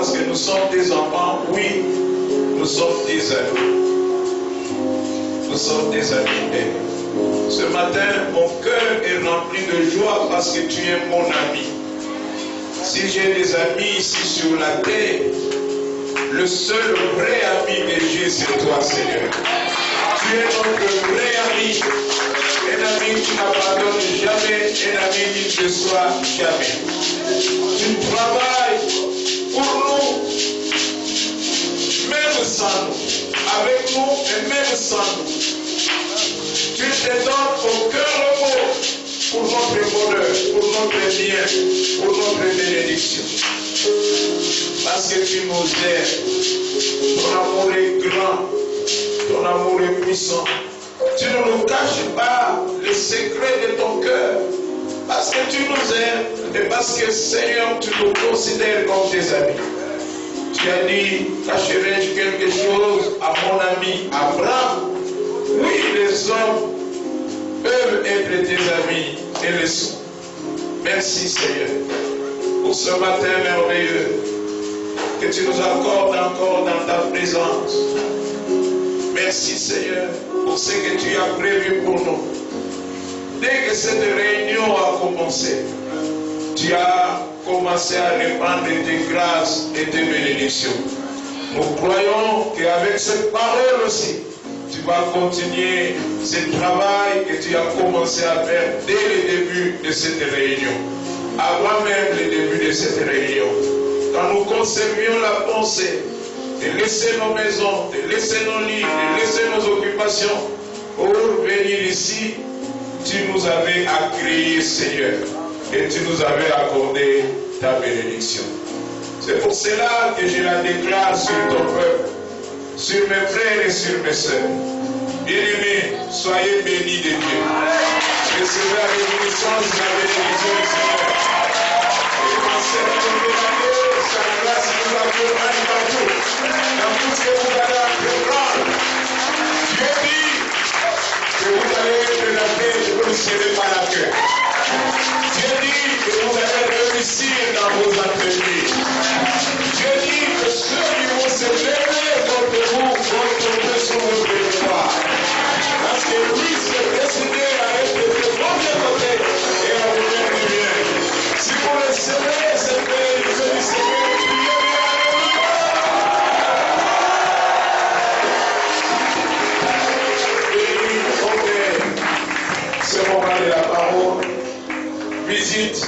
parce que nous sommes des enfants. Oui, nous sommes des amis. Nous sommes des amis. Ce matin, mon cœur est rempli de joie parce que tu es mon ami. Si j'ai des amis ici sur la terre, le seul vrai ami que j'ai, c'est toi, Seigneur. Tu es notre vrai ami. Un ami qui n'abandonne jamais, un ami qui ne déçoit jamais. Tu travailles pour nous, même sans nous, avec nous et même sans nous. Tu te donnes au cœur repos pour notre bonheur, pour notre bien, pour notre bénédiction. Parce que tu nous aimes. Ton amour est grand, ton amour est puissant. Tu ne nous caches pas les secrets de ton cœur. Parce que tu nous aimes et parce que Seigneur, tu nous considères comme tes amis. Tu as dit, cacherai-je quelque chose à mon ami Abraham? Oui, les hommes peuvent être tes amis et le sont. Merci Seigneur pour ce matin merveilleux que tu nous accordes encore dans ta présence. Merci Seigneur pour ce que tu as prévu pour nous. Dès que cette réunion a commencé, tu as commencé à répandre tes grâces et tes bénédictions. Nous croyons qu'avec cette parole aussi, tu vas continuer ce travail que tu as commencé à faire dès le début de cette réunion. Avant même le début de cette réunion. Quand nous conservions la pensée de laisser nos maisons, de laisser nos lits, de laisser nos occupations pour venir ici, tu nous avais agréé, Seigneur, et tu nous avais accordé ta bénédiction. C'est pour cela que je la déclare sur ton peuple, sur mes frères et sur mes sœurs. Bien-aimés, soyez bénis de Dieu. Recevez la bénédiction de la bénédiction du Seigneur. Et pensez à Dieu, sa grâce nous accompagne partout. Dans tout ce que vous allez entreprendre, Dieu dit que vous allez être la paix et vous ne serez pas la queue. Dieu dit que vous allez réussir dans vos entreprises. Dieu dit que ceux qui vont se lever contre vous vont tomber sur vos territoires. Parce que lui s'est décidé à être de mauvais côté et à vous faire du bien. Si vous recevez cette bénédiction du Seigneur, priez bien. Ce moment de la parole visite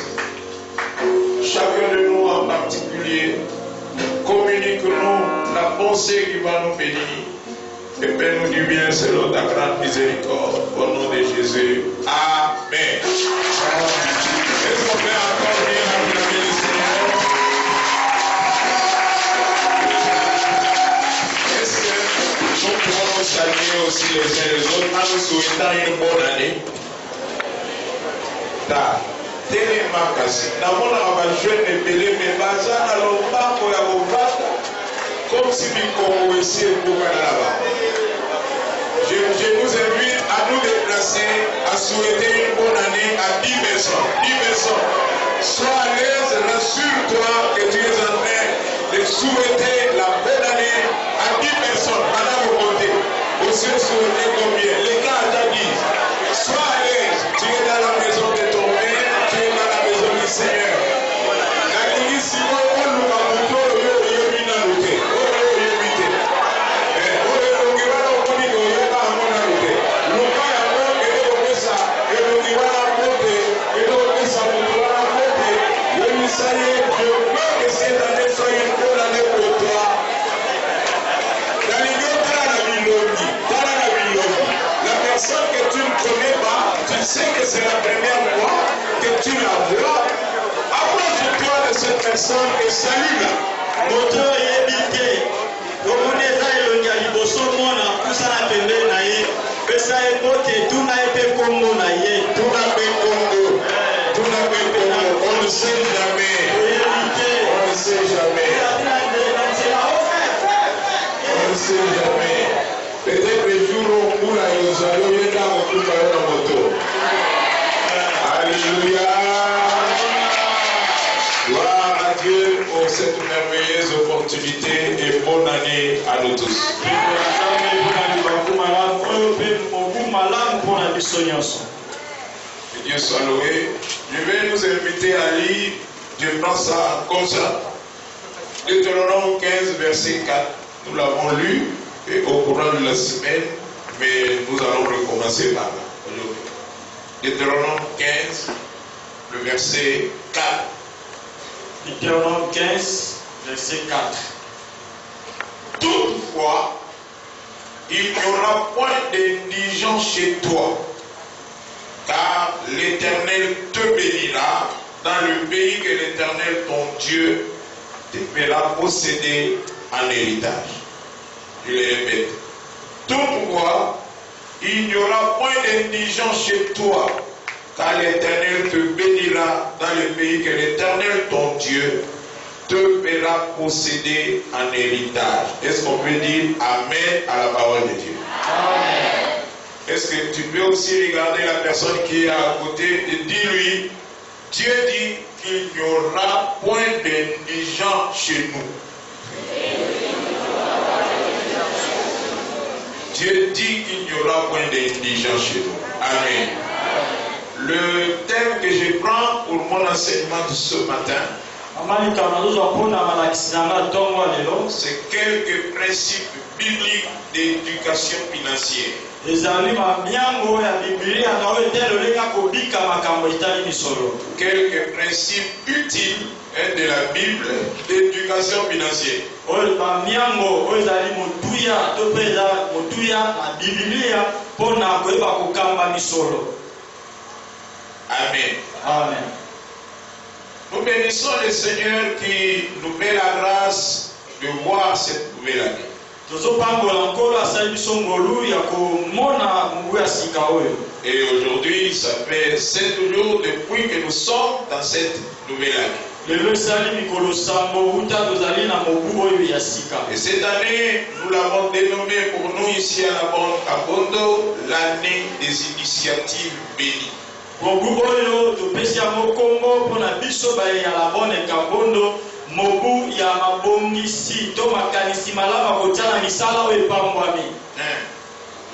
chacun de nous en particulier, communique-nous la pensée qui va nous bénir et fais-nous du bien selon ta grande miséricorde au nom de Jésus. Amen. Est-ce qu'on fait encore bien acclamer le Seigneur? Est-ce que nous pouvons nous saluer aussi les uns les autres en nous souhaitant une bonne année? Tellement kasi namona bajeune ebele me baza na lobako ya kovanda comme si bikongo esi ekoka na là-bas. Je vous invite à nous déplacer, à souhaiter une bonne année à 10 personnes. 10 personnes. Sois à l'aise, rassure-toi que tu es en train de souhaiter la bonne année à 10 personnes. Pendant vos côtés, vous serez souhaité combien? Les gars à ta guise. Sois à l'aise, tu es dans la maison de ton père, tu es dans la maison du Seigneur. Ça y est, je veux que cette année soit une bonne année pour toi. Dans les lieux, dans la Bilogi, cette merveilleuse opportunité et bonne année à nous tous. Que Dieu soit loué. Je vais nous inviter à lire, je prends ça comme ça. Deutéronome 15, verset 4. Nous l'avons lu et au courant de la semaine, mais nous allons recommencer par là aujourd'hui. Deutéronome 15, le verset 4. Deutéronome 15, verset 4. Toutefois, il n'y aura point d'indigence chez toi, car l'Éternel te bénira dans le pays que l'Éternel ton Dieu te fera posséder en héritage. Je le répète. Toutefois, il n'y aura point d'indigence chez toi, car l'Éternel te bénira dans le pays que l'Éternel ton Dieu te fera posséder en héritage. Est-ce qu'on peut dire Amen à la parole de Dieu? Amen. Est-ce que tu peux aussi regarder la personne qui est à côté et dis-lui, Dieu dit qu'il n'y aura point d'indigents chez nous. Dieu dit qu'il n'y aura point d'indigents chez nous. Amen. Le thème que je prends pour mon enseignement de ce matin, c'est quelques principes bibliques d'éducation financière. Quelques principes utiles de la Bible d'éducation financière. Amen. Amen. Nous bénissons le Seigneur qui nous fait la grâce de voir cette nouvelle année. Et aujourd'hui, ça fait 7 jours depuis que nous sommes dans cette nouvelle année. Et cette année, nous l'avons dénommée pour nous ici à la Bonne Kabondo l'année des initiatives bénies.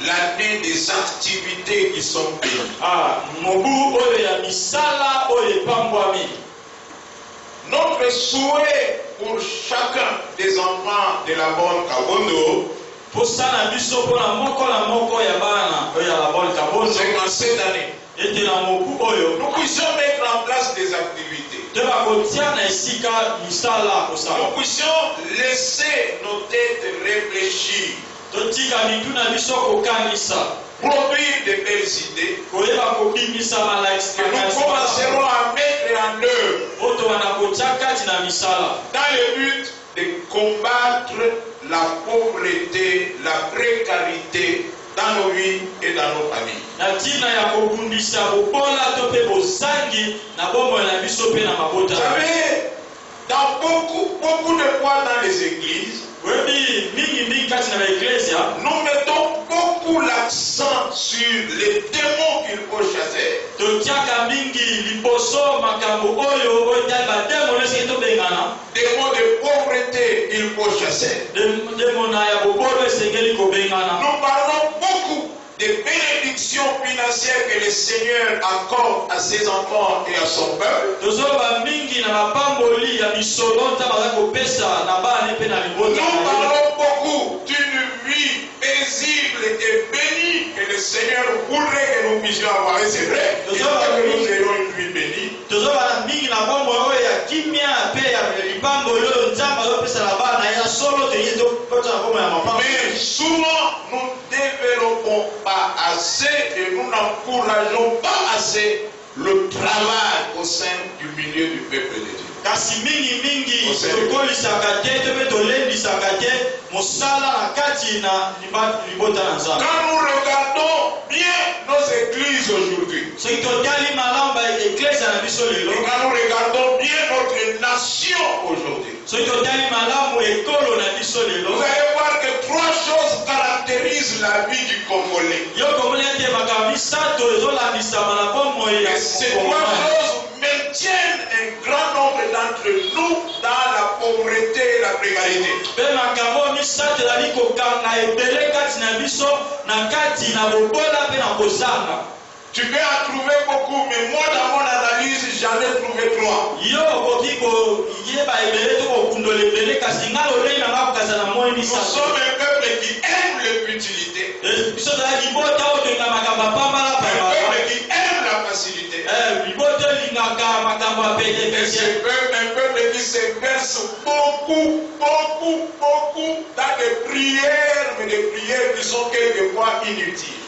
L'année des activités qui sont bénies. Notre souhait pour chacun des enfants de la Bonne Kabondo, c'est qu'en cette année, nous puissions mettre en place des activités. Nous puissions laisser nos têtes réfléchir. Produire de belles idées. Que nous commencerons à mettre en œuvre. Dans le but de combattre la pauvreté, la précarité dans nos vies et dans nos familles. Vous savez, dans beaucoup de fois dans les églises, nous mettons beaucoup l'accent sur les démons qu'il faut chasser. Démons de pauvreté qu'il faut chasser. Nous parlons beaucoup des bénédictions financières que le Seigneur accorde à ses enfants et à son peuple. Nous parlons beaucoup d'une vie paisible et bénie que le Seigneur voudrait que nous puissions avoir. Et c'est vrai, il faut que nous ayons une vie bénie. Mais souvent, nous ne développons pas assez et nous n'encourageons pas assez le travail au sein du milieu du peuple de Dieu. Quand nous regardons bien nos églises aujourd'hui, quand nous regardons bien notre nation aujourd'hui, vous allez voir que 3 choses caractérisent la vie du Congolais. Et ces 3 choses maintiennent un grand nombre d'entre nous dans la pauvreté et la précarité. Tu peux en trouver beaucoup, mais moi dans mon analyse, j'en ai trouvé 3. Nous sommes un peuple qui aime les futilités. Un peuple qui aime la facilité. Un peuple qui se verse beaucoup dans des prières, mais des prières qui sont quelquefois inutiles.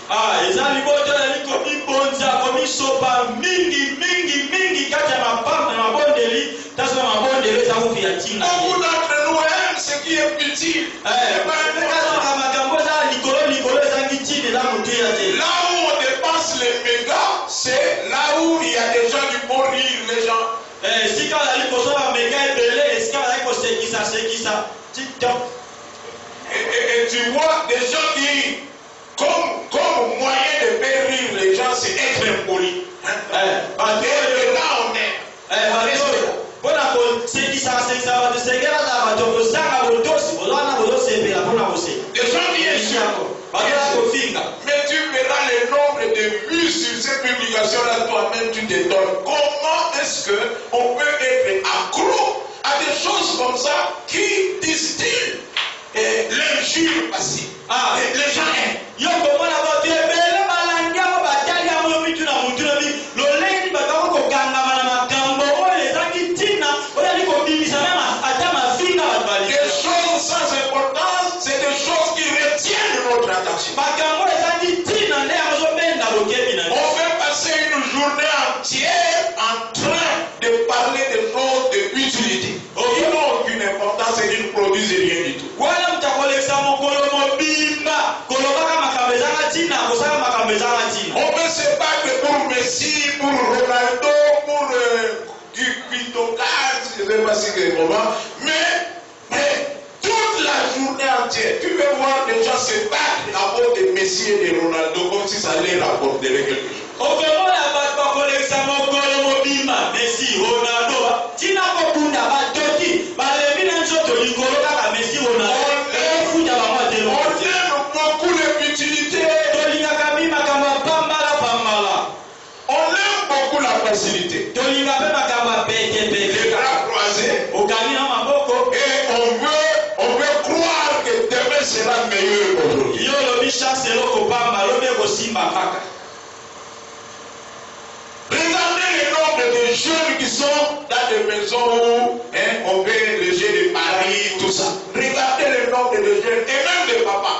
Beaucoup d'entre nous aiment ce qui est utile. Là où on dépense les mégas, c'est là où il y a des gens qui font rire les gens. Et tu vois des gens qui, comme moyen de faire rire les gens, c'est être impoli. Et là on est. Des gens qui insultent. Mais tu verras le nombre de vues sur ces publications-là, toi-même tu te donnes. Comment est-ce qu'on peut être accro à des choses comme ça qui distillent l'injure passive? Les gens aiment. Des choses sans importance, c'est des choses qui retiennent notre attention. On fait passer une journée entière en train de parler de choses de utilité. Qui n'ont aucune importance et qui ne produisent rien du tout. On peut se battre pour Messi, pour Ronaldo, pour Vitocas, je ne sais pas si c'est comment, mais toute la journée entière, tu peux voir des gens se battre à cause de Messi et de Ronaldo comme si ça allait rapporter quelque chose. Beaucoup de futilité. On aime beaucoup la facilité. Les bras croisés. Et on veut croire que demain sera meilleur qu'aujourd'hui. Regardez le nombre de jeunes qui sont dans des maisons où on fait les jeux de paris, tout ça. Regardez le nombre de jeunes et même de papas.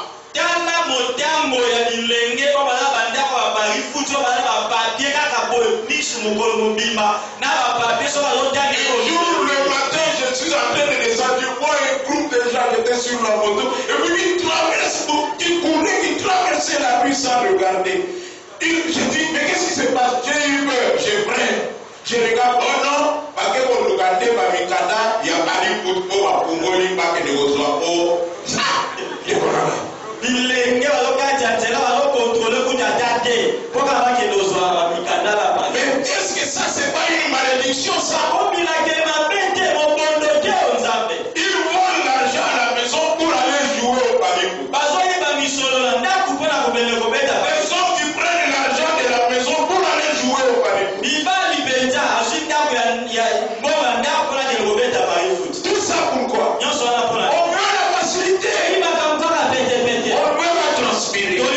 Le jour, le matin, je suis en train de descendre, je vois un groupe de gens qui étaient sur la moto, et puis ils traversent, ils couraient, ils traversaient la rue sans regarder. Je dis, mais qu'est-ce qui se passe? J'ai eu peur, j'ai pris. Je regarde, oh non, parce que vous regardez par mes cadavres, il y a pas de football à Congoli, pas que de vos oiseaux. Ça, je comprends. Mais est-ce que ça, c'est pas une malédiction, ça? Ils volent l'argent à la maison pour aller jouer au parikou. Les hommes qui prennent l'argent de la maison pour aller jouer au parikou. Tout ça pourquoi? On veut la facilité. On veut pas transpirer. On ne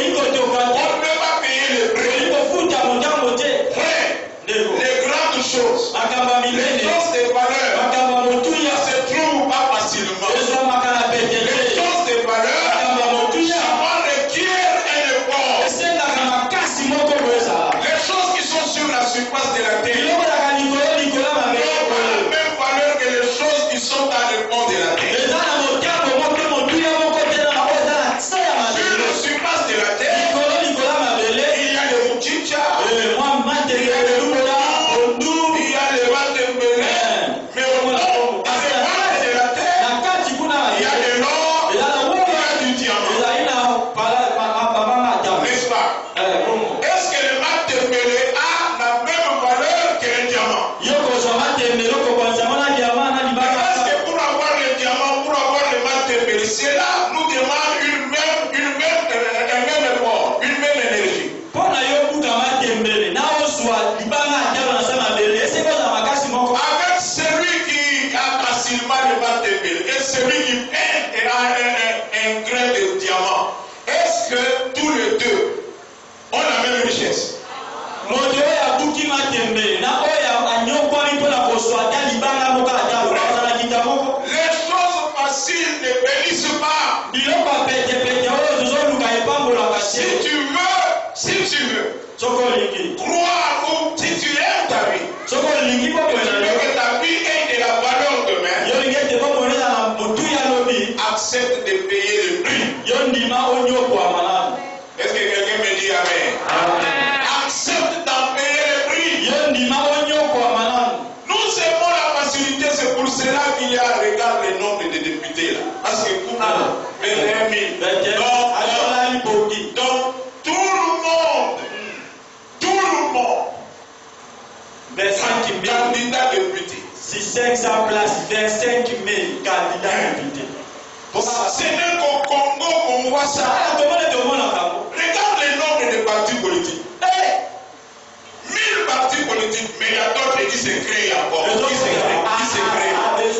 veut pas payer les prix. Les grandes choses. Les choses de valeur. de payer le prix. Est-ce que quelqu'un me dit Amen? Accepte d'en payer le prix. Nous aimons la facilité, c'est pour cela qu'il y a, regarde le nombre de députés là. Parce que pour 21 000. Donc, tout le monde, 25 000 candidats députés. Si 500 places, 25 000 candidats députés. Ce n'est qu'au Congo qu'on voit ça. Regarde le nombre de partis politiques. 1000 partis politiques, mais il y a d'autres qui se créent encore. Qui se créent.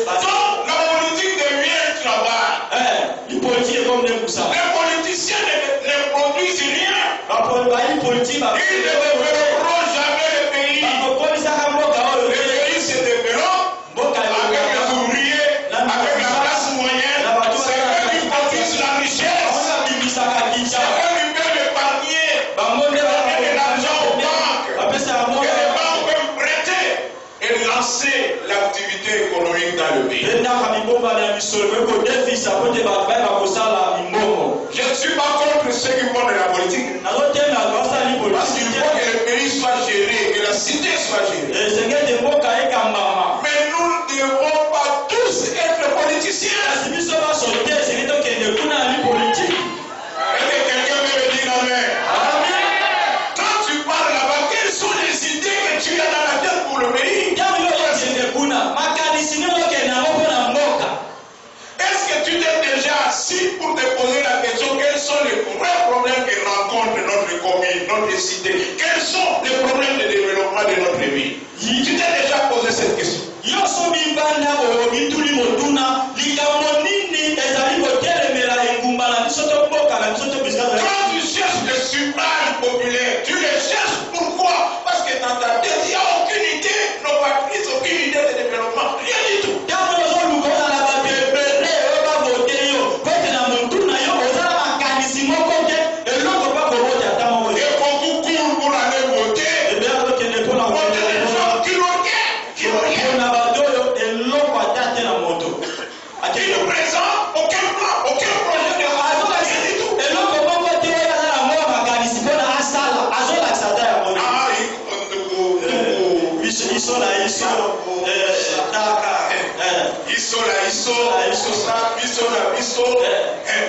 Donc, la politique devient un travail. Les politiciens ne produisent rien. Ils ne développeront jamais le pays. Les pays se développent avec les ouvriers, avec la classe moyenne. C'est eux qui produisent la richesse. C'est eux qui peuvent épargner. Donner de l'argent aux banques. Que les banques peuvent prêter et lancer l'activité économique dans le pays. Je ne suis pas contre ceux qui font de la politique. Parce qu'il faut que le pays soit géré, que la cité soit gérée. Mais nous ne devons pas tous être politiciens. Est-ce que quelqu'un peut me dire Amen? Quand tu parles là-bas, quelles sont les idées que tu as dans la tête pour le pays? Est-ce que tu t'es déjà assis pour te poser la question quels sont les vrais problèmes que rencontre notre commune, notre cité? Quels sont les problèmes de développement de notre vie? Tu t'es déjà posé cette question? Quand tu cherches le suffrage populaire, tu le cherches pourquoi? Parce que dans ta tête, il n'y a aucune idée novatrice, aucune idée de développement, rien du tout. Et beaucoup courent pour aller voter. Voter les gens qui n'ont rien. Qui ne présentent aucun plan, aucun projet de rien du tout.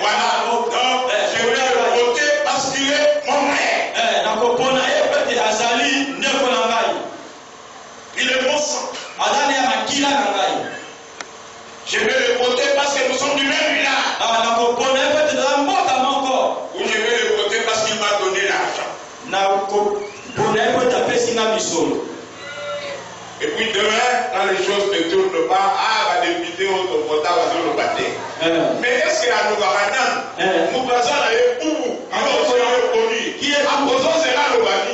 Voilà, donc je vais le voter parce qu'il est mon frère. Il est mon sang. Je vais le voter parce que nous sommes du même village. Ou je vais le voter parce qu'il m'a donné l'argent. Et puis demain, quand les choses ne tournent pas, va dépiter autre vota, va se le battre. Mais est-ce que à nous Garanan, nous passons à l'époux, alors c'est le connu. Qui est opposant, c'est là le bâti.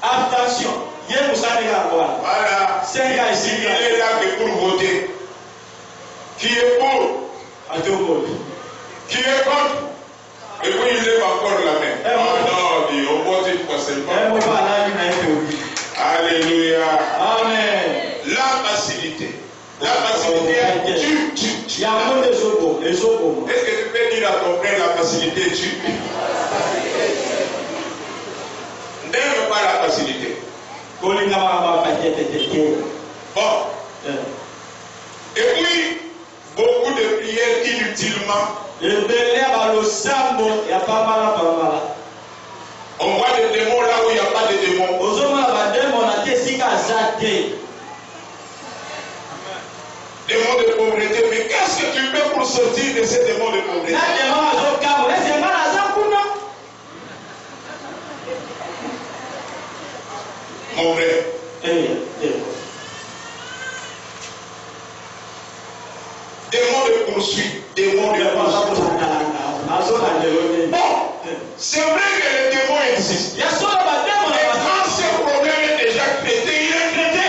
Attention, voilà. Il est là que pour voter. Qui est pour? Qui est contre? Et puis il lève encore la main. Non, il oppose une fois seulement. Alléluia. Amen. La facilité. La facilité tue. Est-ce que tu peux dire à ton frère la facilité tue? N'aime pas la facilité. Bon. Et puis, beaucoup de prières inutilement. On voit des démons là où il n'y a pas de démons. Démons de pauvreté. Mais qu'est-ce que tu fais pour sortir de ces démons de pauvreté? Mon frère. Démons de poursuite. Démons de poursuite. Bon, c'est vrai que les démons existent. Et quand ce problème est déjà traité, il est traité.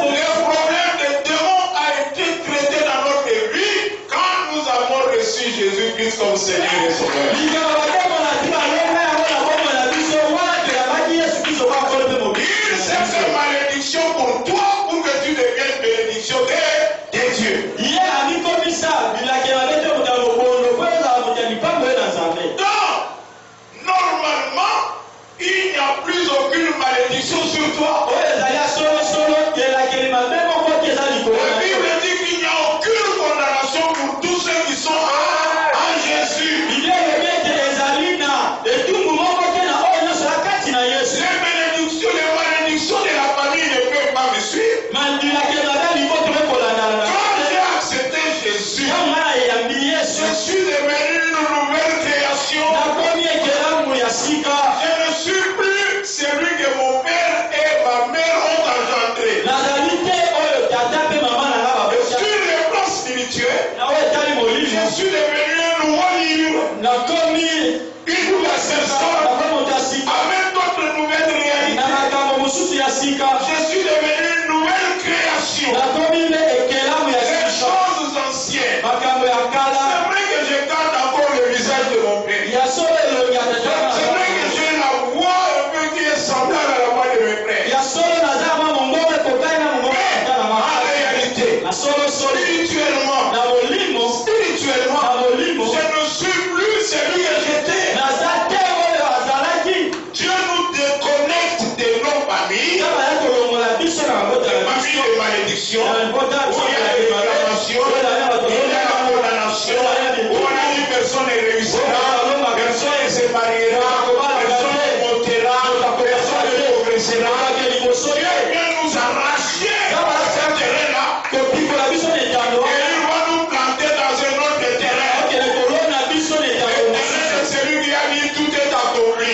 Le problème des démons a été traité dans notre vie quand nous avons reçu Jésus-Christ comme Seigneur et Sauveur. Il s'est fait malédiction pour toi pour que tu deviennes bénédiction des dieux. suis devenu un nouveau livre. Une nouvelle personne. Avec d'autres nouvelles réalités. Je suis devenu une nouvelle création. Les choses anciennes. C'est vrai que je garde encore le visage de mon père. C'est vrai que j'ai la voix un peu qui est semblable à la voix de mes frères. En réalité, spirituellement, je ne suis plus celui que j'étais. Dieu nous déconnecte de nos familles, familles de malédiction, où il y a des réclamations, où il y a la condamnation, où on a dit personne ne réussira, personne ne se mariera, personne ne montera, personne ne progressera. Dieu vient nous arracher ce terrain-là et il va nous planter dans un autre terrain. Le terrain, c'est celui qui a dit tout est accompli.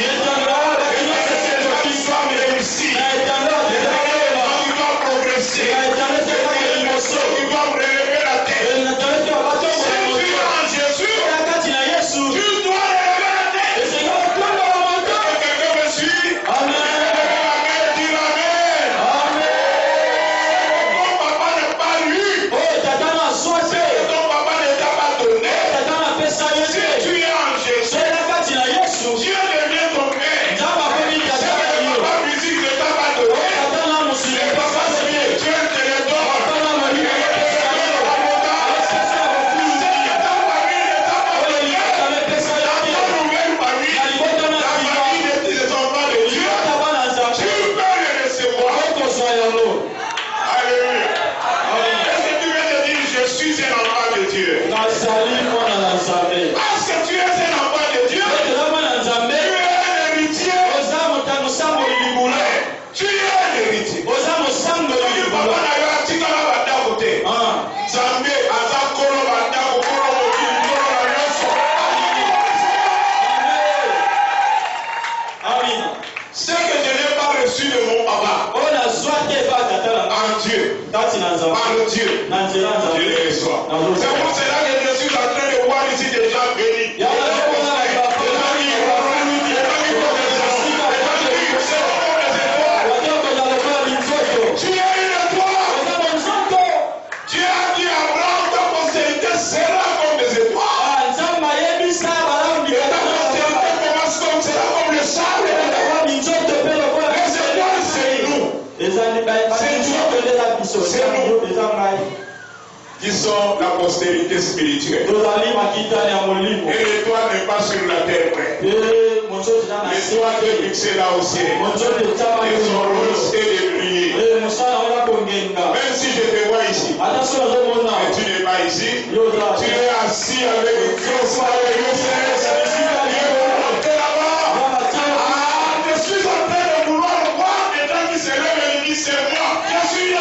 Qui sont la postérité spirituelle. Et l'étoile n'est pas sur la terre près. L'étoile est fixée là au ciel. Et son rose est de briller. Même si je te vois ici, et tu n'es pas ici, tu es assis avec Christ. Je suis en train de vouloir voir des gens qui se lèvent et disent c'est moi. Je suis là.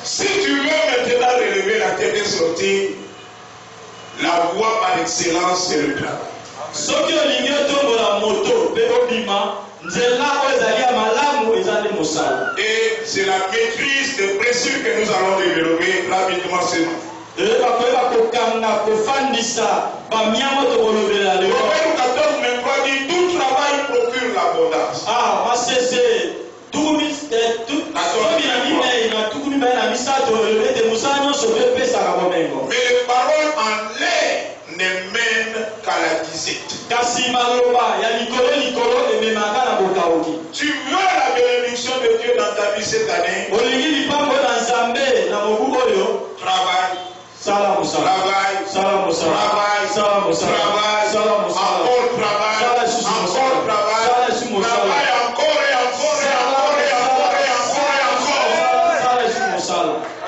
Si tu veux maintenant relever la tête et sortir, la voie par excellence, c'est le travail. Et c'est la maîtrise des principes que nous allons développer rapidement seulement. Romains 14, 23 dit tout travail procure l'abondance. Mais les paroles en l'air ne mènent qu'à la disette. Tu veux la bénédiction de Dieu dans ta vie cette année? Travail.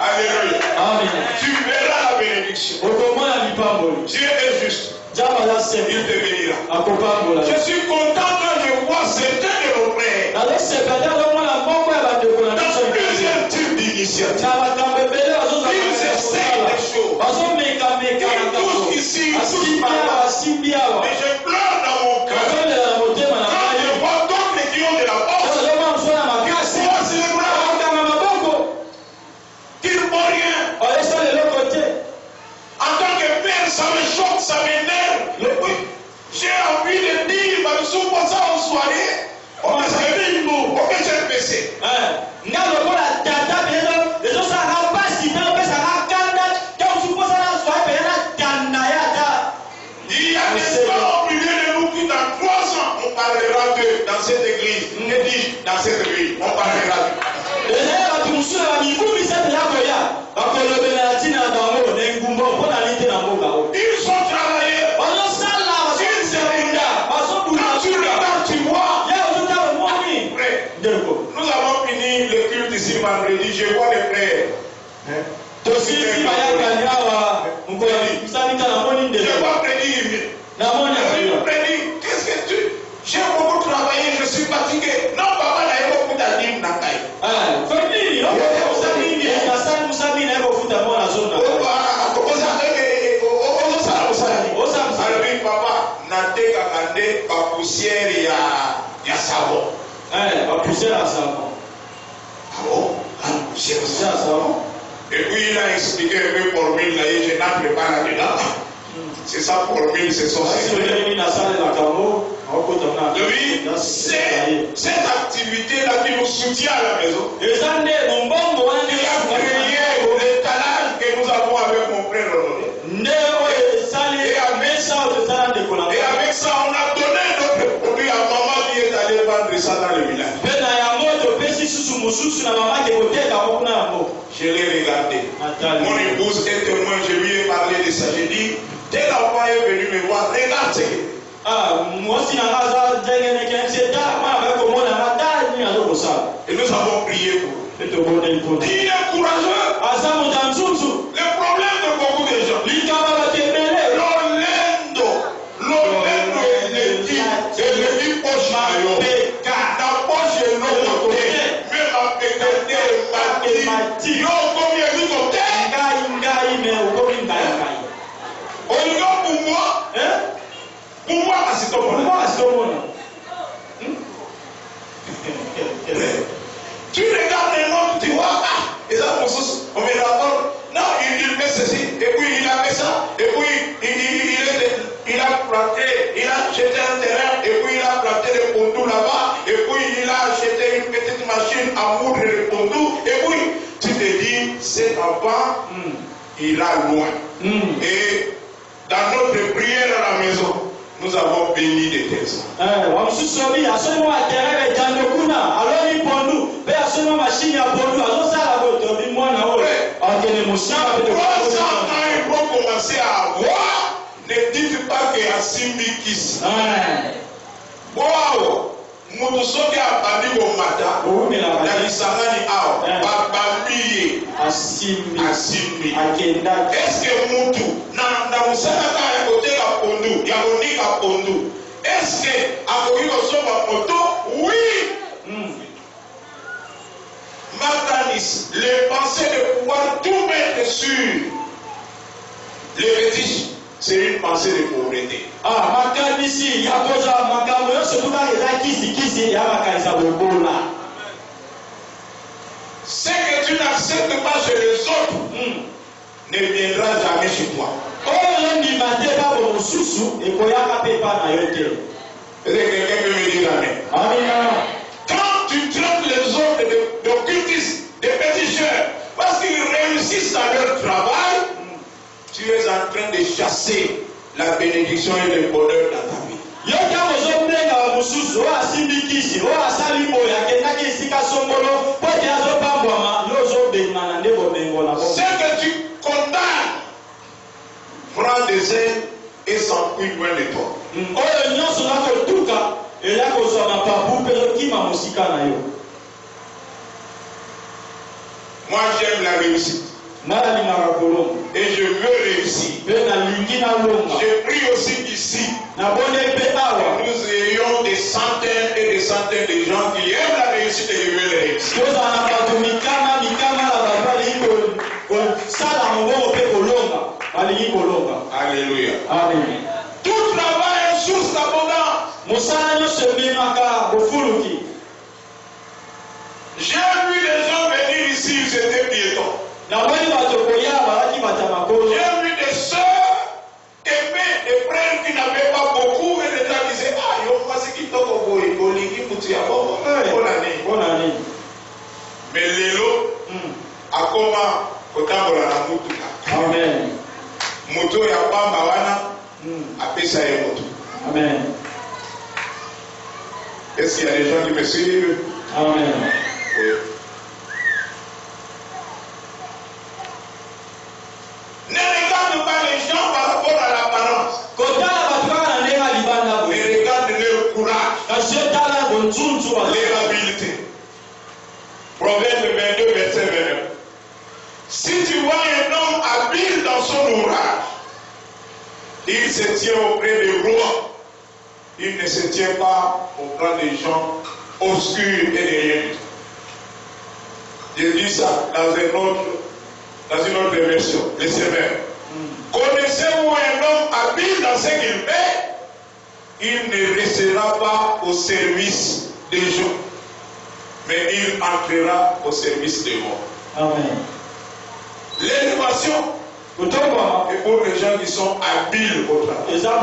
Alléluia. Tu verras la bénédiction. Dieu est juste. Il te bénira. Je suis content quand je vois certains de nos frères dans plusieurs types d'initiatives. Ils essayent des choses. Ils touchent ici, ils touchent par-là. Et je pleure dans mon cœur. Quand je vois d'autres qui ont de la force, qui ne font rien. En tant que père, ça me choque, ça m'énerve. J'ai envie de dire, je suis passé en soirée, on m'a servi une boue, on m'a fait il y a des gens au milieu de nous qui dans 3 ans, on parlera d'eux dans cette église. Que dis-je dans cette église? On parlera d'eux. Ils sont travaillés. Quand tu regardes, tu vois. Nous avons fini le culte ici vendredi. Je vois les frères. Je vois prédire. Qu'est-ce que tu... J'ai beaucoup travaillé, je suis fatigué. Non, papa n'a pas beaucoup d'anime. Papa, nate kakande pa poussière ya savon. Poussière à savon. Ah bon? Poussière à savon. Et puis il a expliqué un peu formule là et je n'entre pas là-dedans. C'est ça formule, c'est ça. Oui, cette activité-là qui nous soutient à la maison. Il a créé le talent que nous avons avec mon frère Renaud. Et avec ça, on a donné notre produit à maman qui est allée vendre ça dans le village. Je l'ai regardé. Mon épouse est témoin, je lui ai parlé de ça. J'ai dit, tel enfant est venu me voir, regarde ce qu'il et nous avons prié pour lui. Il est courageux. Le problème de beaucoup de gens, l'olendo est dit poche maillot. La poche est non côté. Même en pécaté, yo combien de côté? On y va pour moi. Pour moi, c'est ton tu regardes les noms, tu vois, et ça, on me rapporte. Non, il fait ceci, et puis il a fait ça, et puis il a planté, il a acheté un terrain, et puis il a planté le pondou là-bas, et puis il a acheté une petite machine à moudre le pondou, et puis tu te dis, cet enfant, il a loin. Et dans notre prière à la maison, nous avons béni des textes. Il faut commencer à avoir. Ne dites pas qu'il y a Simbi Kiss. Wow! Mutusoke abandi bomata. Na bisangani ao. Babambiye. Asimbi. Est-ce que mutu na musaka ya koteka pondu, ya konika pondu. Est-ce que akoki kosoba moto? Oui. Matanis, les pensées de pouvoir tout mettre sur les fétiches, c'est une pensée de pauvreté. n'accepte pas chez les autres ne viendra jamais chez toi. Est-ce que quelqu'un peut me dire amen? Quand tu traites les autres d'occultistes, de péticheurs, parce qu'ils réussissent à leur travail, tu es en train de chasser la bénédiction et le bonheur dans ta vie. Ce que tu condamnes prend des ailes et s'enfuit loin de toi. Moi j'aime la réussite. Et je veux réussir. Je prie aussi ici. Nous ayons des centaines et des centaines de gens qui aiment la réussite et qui veulent réussir. Alléluia. Amen. Tout travail est source d'abondance. J'ai vu les gens venir ici, ils étaient piétons. J'ai vu des sœurs aimer des frères qui n'avaient pas beaucoup et les gens disaient, ah, yo, voici qui t'ont envoyé, bonne année. Mais l'élo, à comment, kotambola na mutuka. Amen. Moto ya pamba wana, apesa ye moto. Amen. Est-ce qu'il y a des gens qui me suivent? Amen. Oui. Ne regarde pas les gens par rapport à l'apparence. Mais regarde leur courage, leur habileté. Proverbe 22, verset 29. Si tu vois un homme habile dans son ouvrage, il se tient auprès des rois. Il ne se tient pas auprès des gens obscurs et des rien. J'ai dit ça dans une autre version, les sévères. Connaissez-vous un homme habile dans ce qu'il fait? Il ne restera pas au service des gens, mais il entrera au service des morts. Amen. L'élévation est pour les gens qui sont habiles au travail. Les gens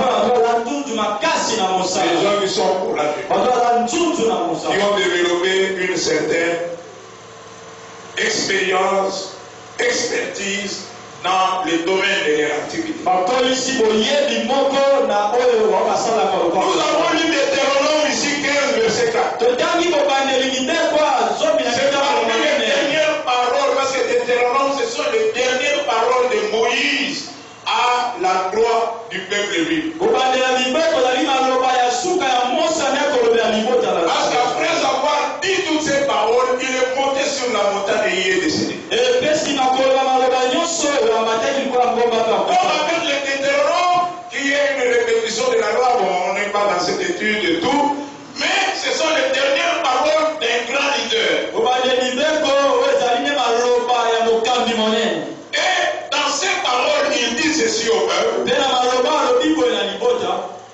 qui sont courageux, qui ont développé une certaine expérience, expertise dans les domaines de leur activité. Nous avons lu Deutéronome ici 15 verset 4. C'est parmi les dernières paroles, parce que Deutéronome, ce sont les dernières paroles de Moïse à l'endroit du peuple juif. Parce qu'après avoir dit toutes ces paroles, il est monté sur la montagne et il est décédé. On appelle le Deutéronome, qui est une répétition de la loi. Bon, on n'est pas dans cette étude et tout, mais ce sont les dernières paroles d'un grand leader. Et dans ces paroles, il dit ceci au peuple.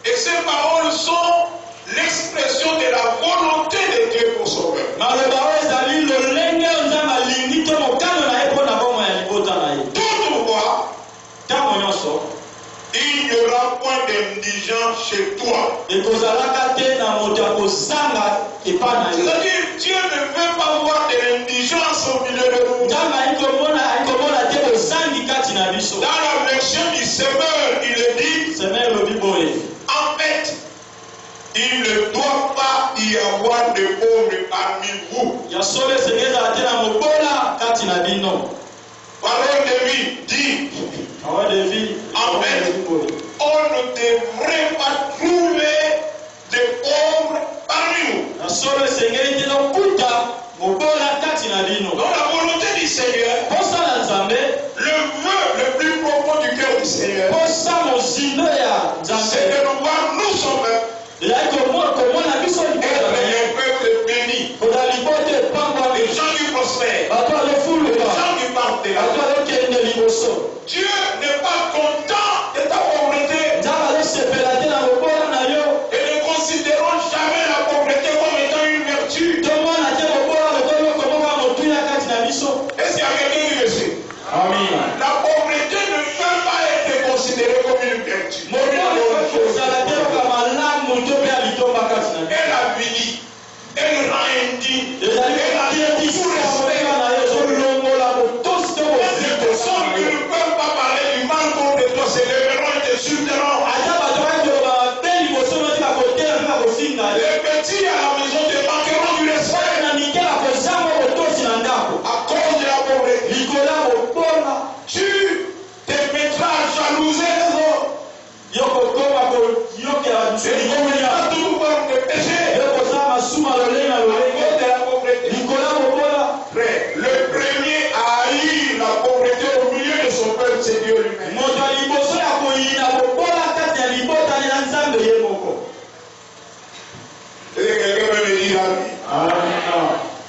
Et ces paroles sont l'expression de la volonté de Dieu pour son peuple. Toutefois, il n'y aura point d'indigence chez toi. C'est-à-dire, Dieu ne veut pas voir de l'indigence au milieu de nous. Dans la version du semeur, il est dit, en fait, il ne doit pas y avoir de pauvres parmi vous. Parole de vie dit, en fait, on ne devrait pas trouver de pauvres parmi nous. Donc la volonté du Seigneur, le vœu le plus profond du cœur du Seigneur, c'est de nous voir nous sommes et un peuple béni. Les gens qui prospèrent, les gens qui partent. Dieu n'est pas content de ta pauvreté. Et ne considérons jamais la pauvreté comme étant une vertu. Est-ce qu'il y a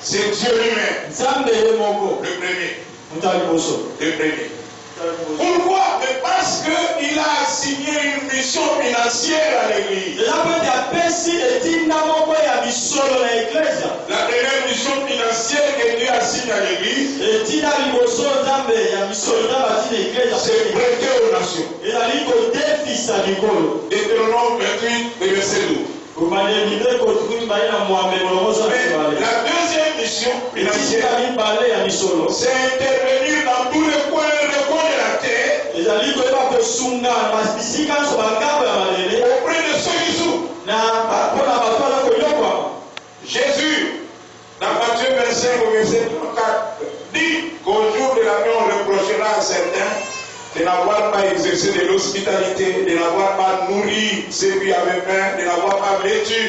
C'est Dieu lui-même. Le premier. Le premier. Pourquoi? Mais parce qu'il a assigné une mission financière à l'église. La première mission financière que Dieu assigne à l'église, c'est prêter aux nations. Deutéronome 28, verset 12. La deuxième mission financière, c'est intervenir dans tous les coins de la terre auprès de ceux qui souffrent. Jésus, dans Matthieu 25 au verset 34, dit qu'au jour de la nuit on reprochera à certains de n'avoir pas exercé de l'hospitalité, de n'avoir pas nourri ceux qui avaient faim, de n'avoir pas vêtu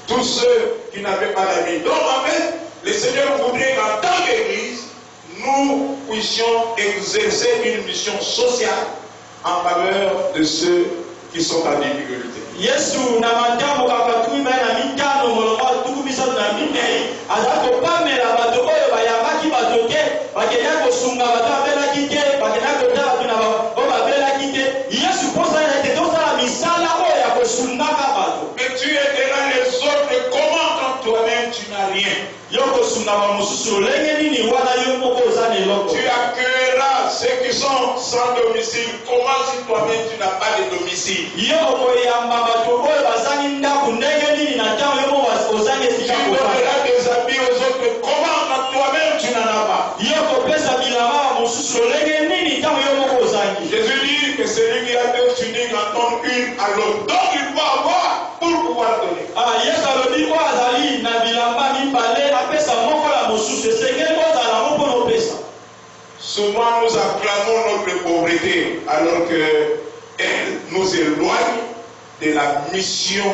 tous ceux qui n'avaient pas d'amis. Donc en fait, le Seigneur voudrait qu'en tant qu'Église, nous puissions exercer une mission sociale en faveur de ceux qui sont en difficulté. Yesu na matambo kakatui na mitano molongo tukumisa na minei azako pamela bato oyo bayambaki bato ke bakenya kosunga bato abela kite bakenya kota bato na ba babela kite Yesu posa na te tosala misala oyo ya kosungaka bato. Mais tu aideras les autres comment quand toi-même tu n'as rien. Yoko sunga ba mususu lenge nini wana yo moko ozane loko. Tu accueilleras ceux qui sont sans domicile. Comment si toi-même tu n'as pas de domicile? Yoko yamba bato oyo bazani ndaku ndenge nini na tango yo mo ozane sika ko. Tu donneras des habits aux autres. Comment quand toi-même tu n'en as pas? Yoko pesa bilama mususu lenge nini tango yo moko ozane. Jésus dit que celui qui a deux tuniques en donne une à l'autre. Donc il faut avoir pour pouvoir donner. Ah Yesu alobi ko azali na bilamba mibale apesa moko la mususu senge ko za la moko no pesa. Souvent nous acclamons notre pauvreté alors qu'elle nous éloigne de la mission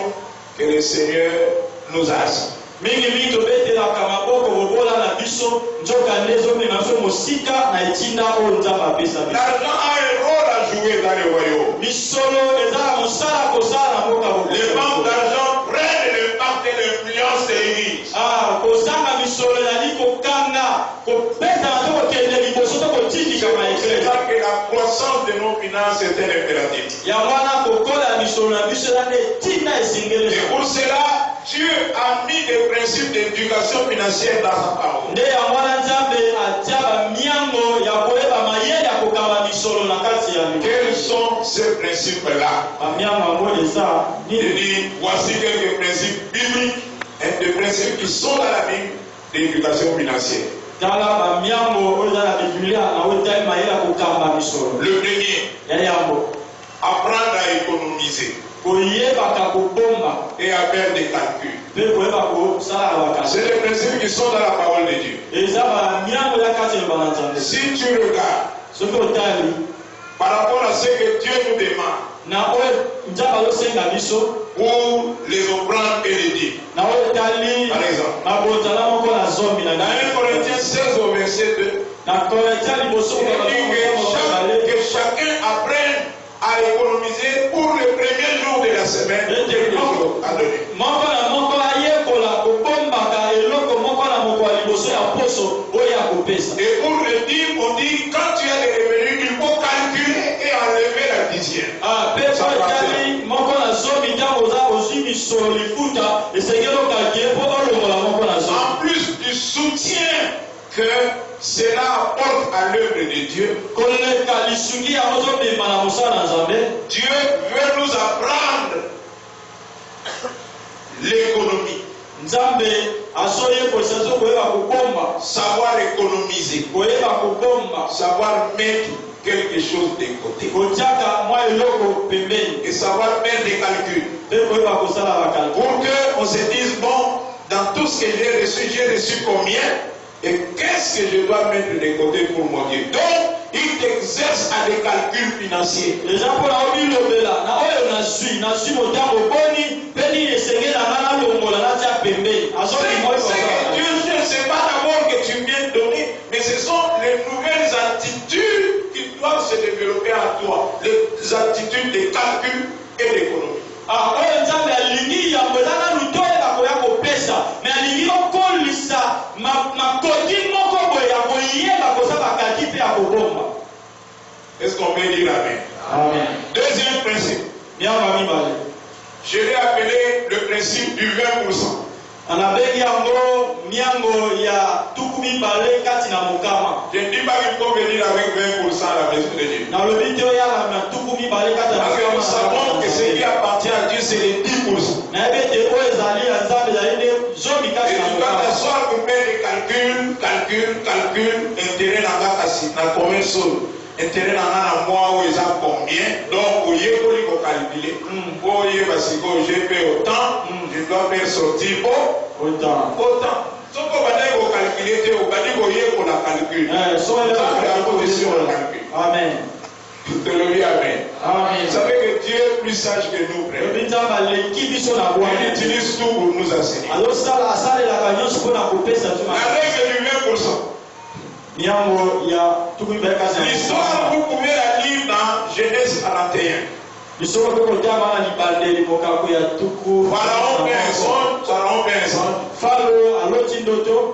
que le Seigneur nous a assignée. L'argent a un rôle à jouer dans le royaume. Les banques d'argent prennent l'impact et l'influence de l'Église. C'est ça que la croissance de nos finances est un impératif. Et pour cela, Dieu a mis des principes d'éducation financière dans sa parole. Quels sont ces principes-là? Il dit, voici quelques principes bibliques et des principes qui sont dans la Bible d'éducation financière. Le premier, apprendre à économiser et à faire des calculs. C'est les principes qui sont dans la parole de Dieu. Si tu regardes par rapport à ce que Dieu nous demande pour les offrandes et les dîmes, par exemple, dans 1 Corinthiens 16 au verset 2, que chacun apprenne à économiser pour le premier jour de la semaine quelque chose à donner. Et pour le dîme, on dit quand tu as des revenus, il faut calculer et enlever la dixième. En plus du soutien que cela apporte à l'œuvre de Dieu, Dieu veut nous apprendre l'économie. Savoir économiser, savoir mettre quelque chose de côté et savoir faire des calculs pour qu'on se dise bon, dans tout ce que j'ai reçu combien et qu'est-ce que je dois mettre de côté pour mon Dieu. Donc il t'exerce à des calculs financiers. Ce que Dieu cherche, ce n'est pas d'abord que tu viens donner, mais ce sont les nouvelles attitudes qui doivent se développer en toi, les attitudes de calcul et d'économie. Est-ce qu'on peut dire amen? Amen. Deuxième principe. Je l'ai appelé le principe du 20%. Je ne dis pas qu'il faut venir avec 20% à la maison de Dieu. Parce que nous savons que ce qui appartient à Dieu, c'est les 10%. Et tu dois t'asseoir pour faire des calculs, intérêt dans la cassine, dans combien de choses. Intérêt dans un mois où ils ont combien. Donc, au lieu de calculer, j'ai fait autant, je dois faire sortir autant. Si on va calculer, on va dire qu'on a calculé. Amen. Te le dis amen. Vous savez que Dieu est plus sage que nous, frère. Il utilise tout pour nous enseigner. La règle du 20%. L'histoire, vous pouvez la lire dans Genèse 41. Pharaon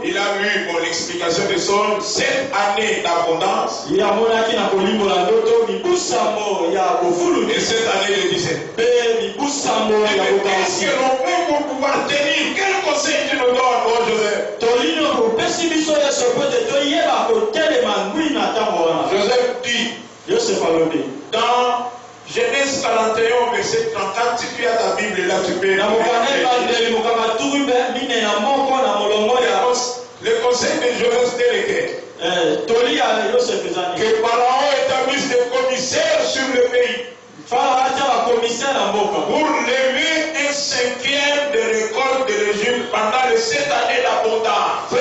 il a eu l'explication de son 7 années d'abondance et 7 années de 17. Qu'est-ce que l'on fait pour pouvoir tenir? Quel conseil tu nous donnes, oh Joseph? Joseph dit dans Genèse 41, verset 34, si tu as ta Bible là, tu peux. Le conseil de Joseph, c'était lequel? Que Pharaon établisse des commissaires sur le pays pour lever un 5e de récolte de l'Égypte pendant les 7 années d'abondance.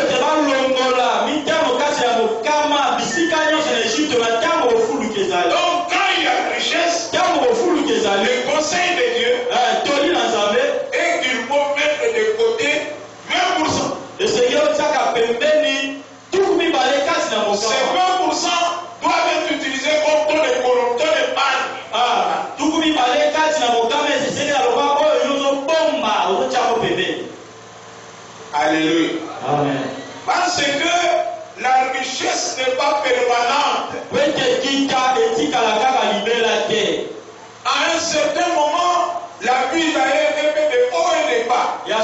Donc, quand il y a richesse, le conseil de Dieu est qu'il faut mettre de côté 20%. Ces 20% doivent être utilisés comme ton épargne. Alléluia. Amen. Parce que la richesse n'est pas permanente. À un certain moment, la vie va être faite de haut et de bas. Il y a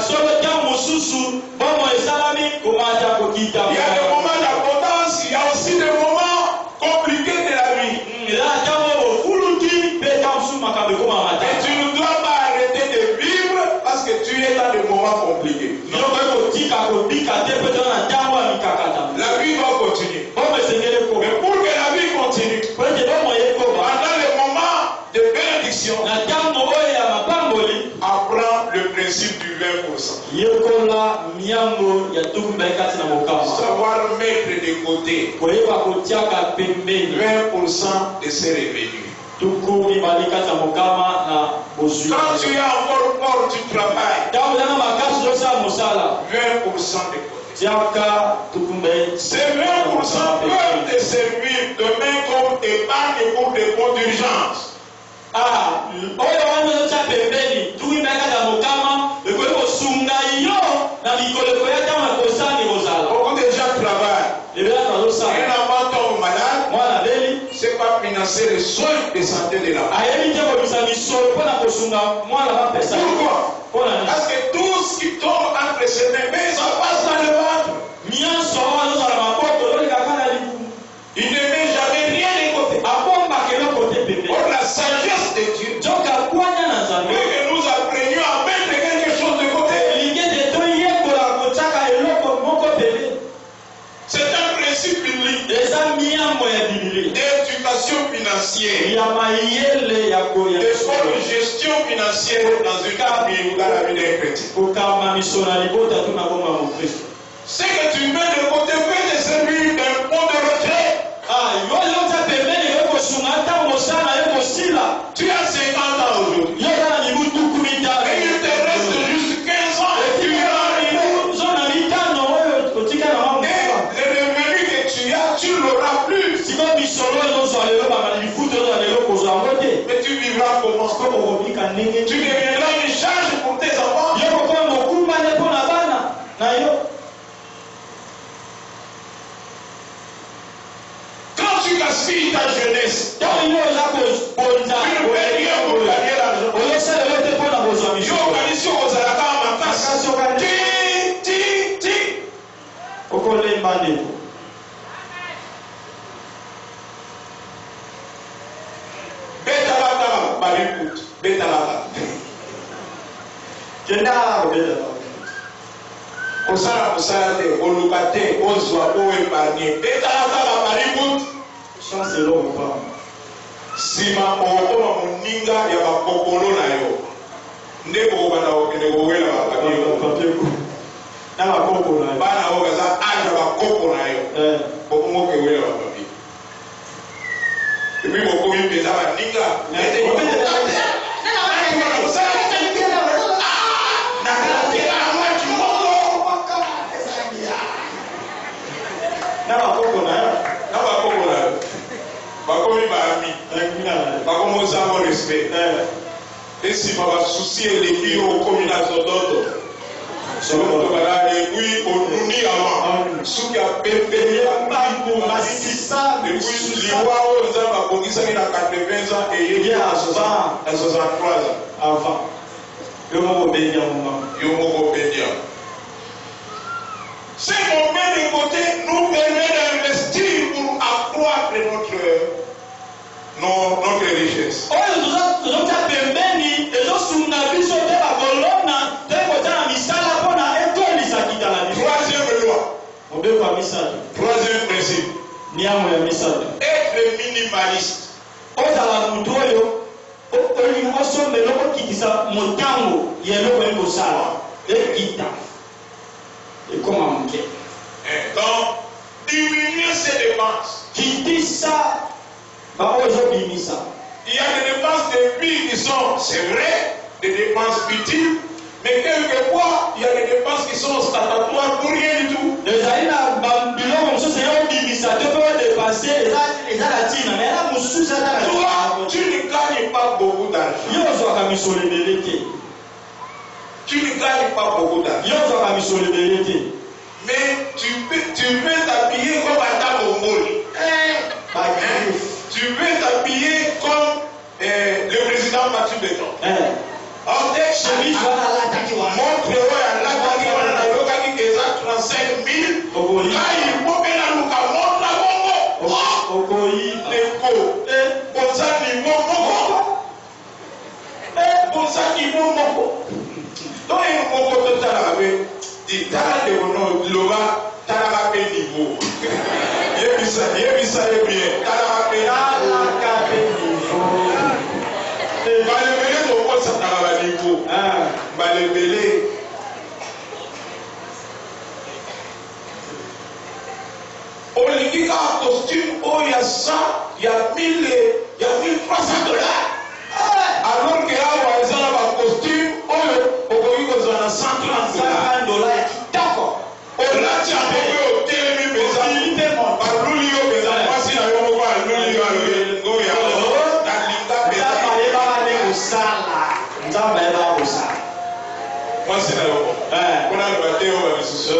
des moments d'abondance, il y a aussi des moments compliqués de la vie. Et tu ne dois pas arrêter de vivre parce que tu es dans des moments compliqués. La vie va continuer. Mais pour que la vie continue, pendant les moments de bénédiction, apprends le principe du 20%. Savoir mettre de côté 20% de ses revenus. Quand tu es encore fort, tu travailles. 20% de côté. Ces 20% peuvent te servir demain comme épargne pour des fonds d'urgence. Beaucoup de gens travaillent. Un enfant tombe malade, c'est pas financer les soins de santé de l'enfant. Pourquoi? Parce que tout ce qui tombe entre ses mains, mais ça passe dans le ventre. Il ne met jamais rien de côté. Pour la sagesse de Dieu, veut que nous apprenions à mettre quelque chose de côté. C'est un principe biblique d'éducation financière, de bonne gestion financière dans une famille ou dans la vie d'un chrétien. Ce que tu mets de côté peut te servir d'un pont de retrait. Tu as 50 ans aujourd'hui. Et il te reste juste 15 ans et tu es arrivé. Et le revenu que tu as, tu l'auras plus. Mais tu vivras comment? Tu deviendras une charge pour tes enfants. gaspilles ta jeunesse. Donc, il y a là que Tu ne fais rien pour gagner l'argent. Yo, organisation aux alaka ma casse. Ti. Betalaka, barikut. Betalaka. Osala te, olukate, ozwa, oepargne. Betalaka, barikut. Chance est l'homme ou pas. Sima okoma muninga ya bakokolo na yo. Nde bokobanda okende kowela papier na bakoko na yo. Bana okaza aja bakoko na yo. Bokomoke wela papier. Ebi bokomi peza baninga. Na bakoko na yo. Bakomi baami. Bakomi ozamo respect. Esi baba souci eleki okomi na zododo. Sokoto bala egui onuni ama. Suki apepeli bango masisa. Egui liwa o nzamba bongisa na 80 ans et à 63 ans. Avant. Yo moko bendia mama. Ce moment de côté nous permet d'investir pour accroître notre richesse. Troisième principe. Être minimaliste. Donc, diminuer ses dépenses. Il y a des dépenses de vie qui sont, c'est vrai, des dépenses utiles, mais quelquefois, il y a des dépenses qui sont ostentatoires pour rien du tout. Toi, tu ne gagnes pas beaucoup d'argent. Tu ne gagnes pas beaucoup d'argent. Mais tu peux t'habiller comme Adam Mongoli. Tu peux t'habiller comme le président Mathieu Béton. Montre-moi à la qui est à 35 000. Là, il faut que la louka montre la bongo. L'écho. Bonsaki mongo. Bonsaki mongo. Donc, il faut que tu aies dit, Lova, tu as un niveau. Yebisa bien. Balebele to ça na niveau. Balebele. Olingi ka costume il y a 100, il y a 1000, il y a 1300 $. Alors que là par exemple un costume okoki ko zana 130 $. D'accord. Ola ti apewe o telemi beza. Baluli yo beza. Mwasi na yo moko aluli yo ngo ya. Talinga beza. Mwasi na yo. Kuna lubate yo ba bisuso.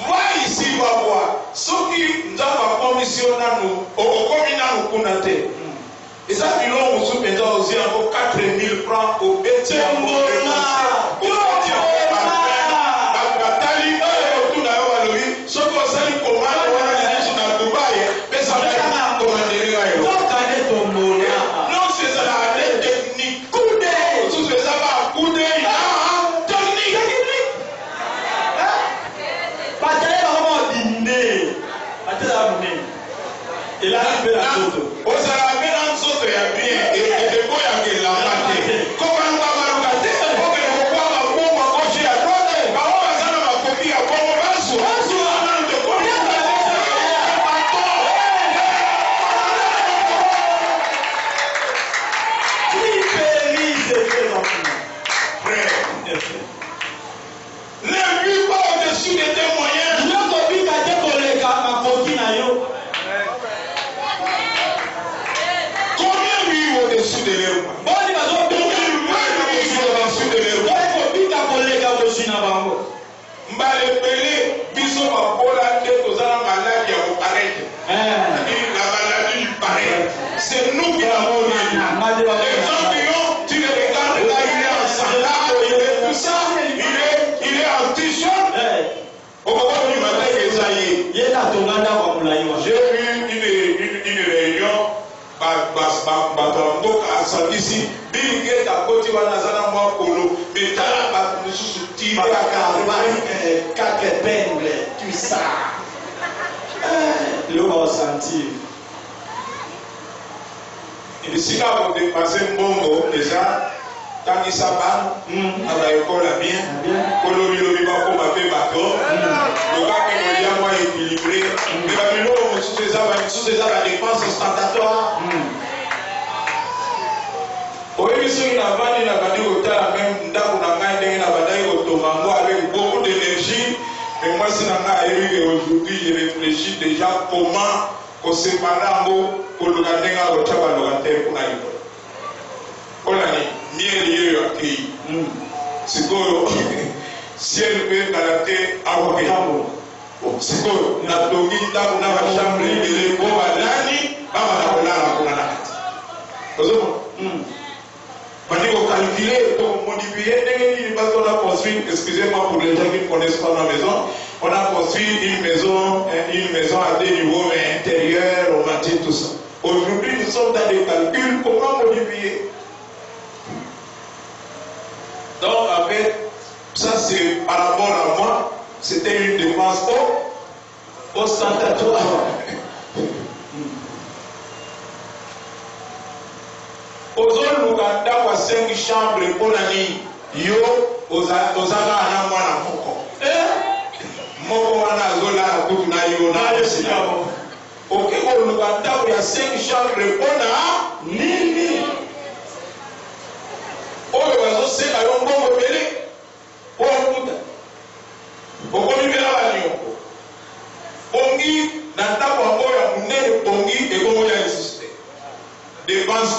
Va ici va voir. Soki nzamba commission nanu okomi nanu kuna te. Et ça, ils l'ont aussi pensé aussi encore 4 000 francs au bétier. Non, c'est ça la technique. J'ai eu une réunion. Ici, Bill Gates a côté Wanazana Mokolo, mais t'as la sous tiré à 4 épingles, tu sais. Le ressentir. Et si là vous dépassez Bongo, déjà, quand il s'abat, à l'école bien, Kolobi Lobi Bako m'a fait bateau, le gars qui me dit à moi équilibré, mais la milo, sous ces arbres, la dépense ostentatoire. Oui, ceux qui n'ont pas dit même avec beaucoup d'énergie. Mais moi, si aujourd'hui, je réfléchis déjà comment on se sépare pour le garder à l'autre pour la école. On a dit, mieux lieu à qui c'est que si elle peut garantir à vous, c'est que la dogi dans la chambre de l'école, calculer, donc modifier, parce qu'on a construit, excusez-moi pour les gens qui ne connaissent pas ma maison, on a construit une maison à 2 niveaux, mais intérieur, romantique, tout ça. Aujourd'hui, nous sommes dans des calculs, comment modifier? Donc, en fait, ça c'est par rapport à moi, c'était une dépense ostentatoire. Ozol Luganda wa 5 chambres pour l'année. Yo, Ozala na mwana moko. Moko wana zola na kutu na yo na yosila. Ok, ko Luganda wa 5 chambres pour na nini? Oyo wazo seka yo mbongo bele. O kuta. Oko mi bela ba nyoko. Bongi na tapo ya munene bongi e bongo ya insiste. Dépense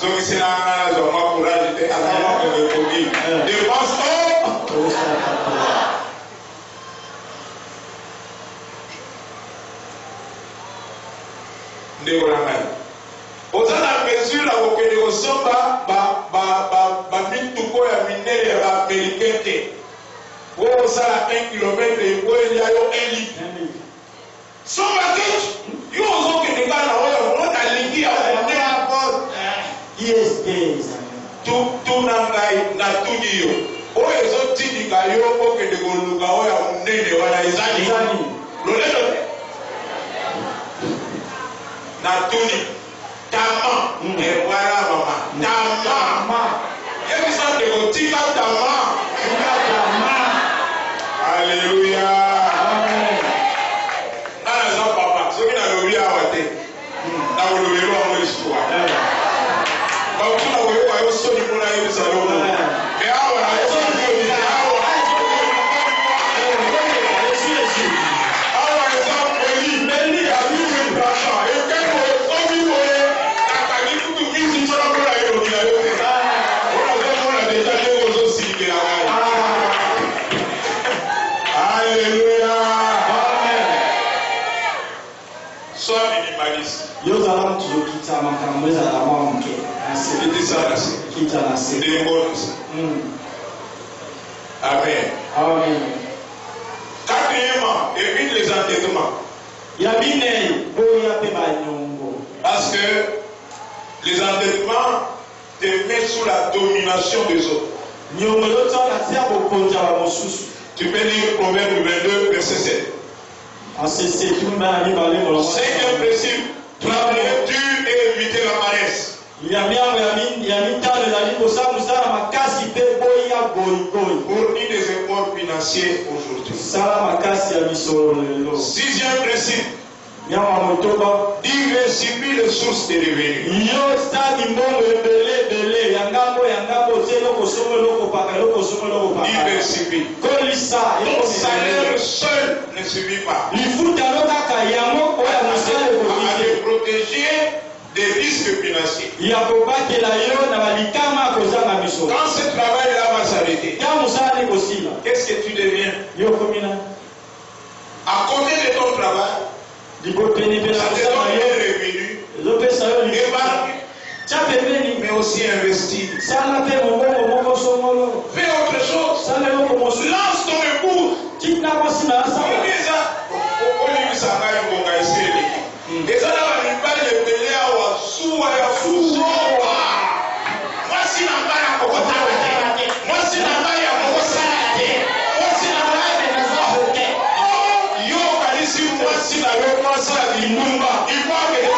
donc c'est la raison pour ajouter à la mort de Kogi. Dépense aux mesure à auquel nous sommes mituko ya minere ya américain. Oh, ça a 1 kilomètre et il y a 1 litre. Son package, you also get the gun away from a lady and yes. Tu nangai na tudio. O ezo tini kayo o ke de goluga o ya munene wana izani. Lolelo. Na tuni. Tama. E wala mama. Tama. Yebi sa de go tika tama. Tika tama. Hallelujah. Amen. Ana za papa. So kina lobi awate. Na lobi ro amo histoire. Tuna wewe ayo so ni mona yebi salomo. E awa na so ni ni awa. Awa example ni meli abi ni brasha. E ke ko o mi wo e akani kutu kiti chora kola yo ni ayo. Ona go mona de ta le go so si ke awa. Hallelujah. Amen. So minimaliste. Yo zalam tuzokita makambo za la mwanamke. C'était ça là, c'est des mots. Amen. Amen. Quatrièmement, évite les entêtements. Parce que les entêtements te mettent sous la domination des autres. Tu peux lire Proverbe 22, verset 7. Cinquième principe, travailler dur et éviter la paresse. Pour une des efforts financiers aujourd'hui. Sixième principe. Diversifie les sources de revenus. Diversifie. Ton salaire seul ne suffit pas. À te protéger des risques financiers. Quand ce travail-là va s'arrêter, qu'est-ce que tu deviens? À côté de ton travail, ça te donne des revenus, épargne, mais aussi investir. Fais autre chose. Lance ton épouse. Et ça là, il va les mêler à Wassou, à Fouzoba. Moi, si n'a pas la cocotte, moi, si n'a pas la cocotte, moi, si n'a pas la cocotte, yo, Kalisi, moi, si n'a pas la cocotte, il faut que les